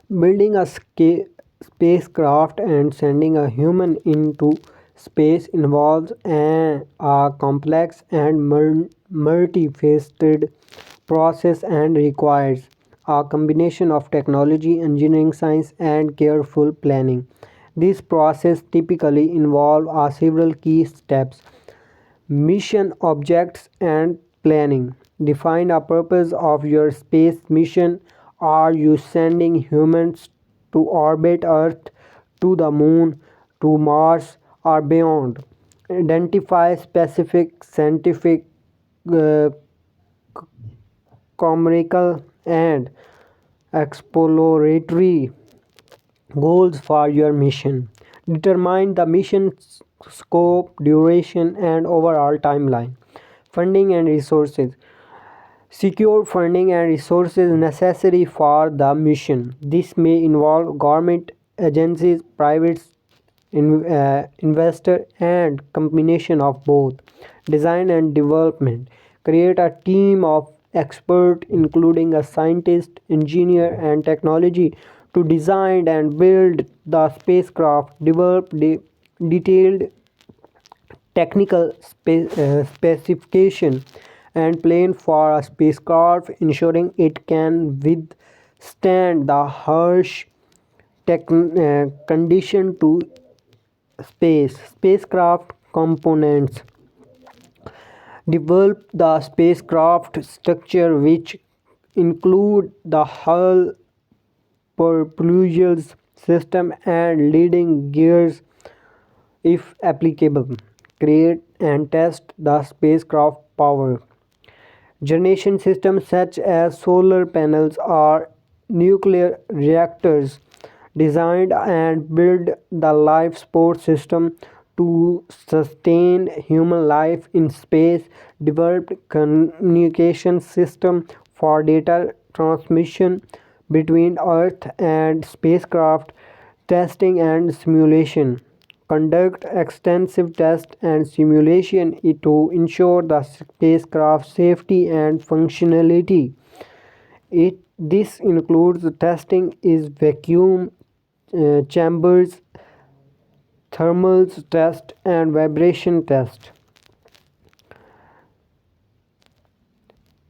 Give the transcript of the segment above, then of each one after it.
Building a spacecraft and sending a human into space involves a complex and multifaceted process and requires a combination of technology, engineering, science, and careful planning. This process typically involves several key steps: mission objects and planning. Define a purpose of your space mission. Are you sending humans to orbit Earth, to the moon, to Mars, or beyond? Identify specific scientific, uh, commercial, and exploratory goals for your mission. Determine the mission scope, duration, and overall timeline. Funding and resources. Secure funding and resources necessary for the mission. This may involve government agencies, private investor, and combination of both. Design and development. Create a team of experts, including a scientist, engineer, and technology, to design and build the spacecraft. Develop detailed technical specification and plan for a spacecraft, ensuring it can withstand the harsh condition to space. Spacecraft components. Develop the spacecraft structure, which include the hull, propulsion system, and leading gears if applicable. Create and test the spacecraft power generation systems such as solar panels or nuclear reactors. Designed and build the life support system to sustain human life in space. Developed communication system for data transmission between Earth and spacecraft. Testing and simulation. Conduct extensive tests and simulation to ensure the spacecraft safety and functionality. This includes testing is vacuum chambers, thermal test, and vibration test.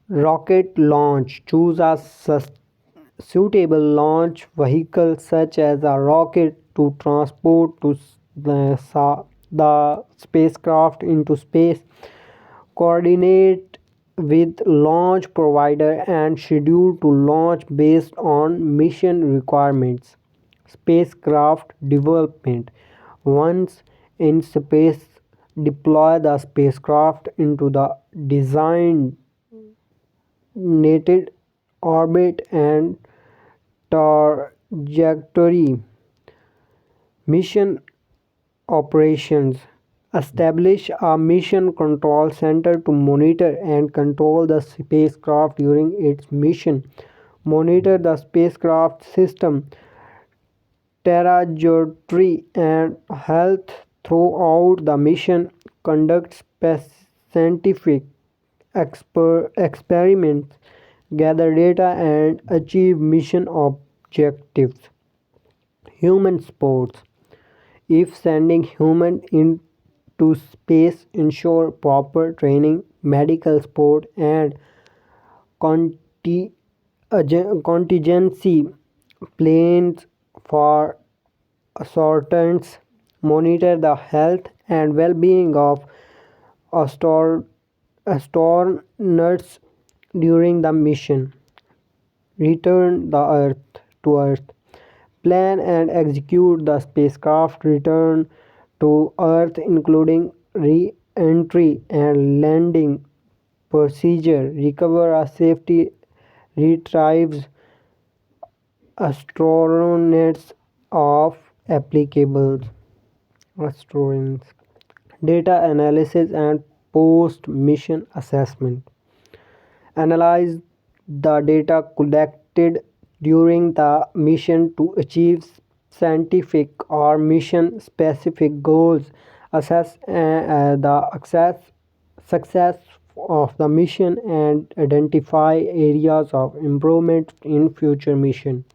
Rocket launch. Choose a suitable launch vehicle such as a rocket to transport to the spacecraft into space. Coordinate with launch provider and schedule to launch based on mission requirements. Spacecraft development. Once in space, deploy the spacecraft into the designed nated orbit and trajectory. Mission operations. Establish a mission control center to monitor and control the spacecraft during its mission. Monitor the spacecraft system trajectory and health throughout the mission. Conduct scientific experiments, gather data, and achieve mission objectives. Human sports. If sending humans into space, ensure proper training, medical support, and contingency plans for assaults. Monitor the health and well-being of astronauts during the mission. Return the Earth to Earth. Plan and execute the spacecraft return to Earth, including re-entry and landing procedure. Recover a safety retrieves astronauts of applicable astronauts. Data analysis and post-mission assessment. Analyze the data collected during the mission to achieve scientific or mission specific goals. Assess the success of the mission and identify areas of improvement in future mission.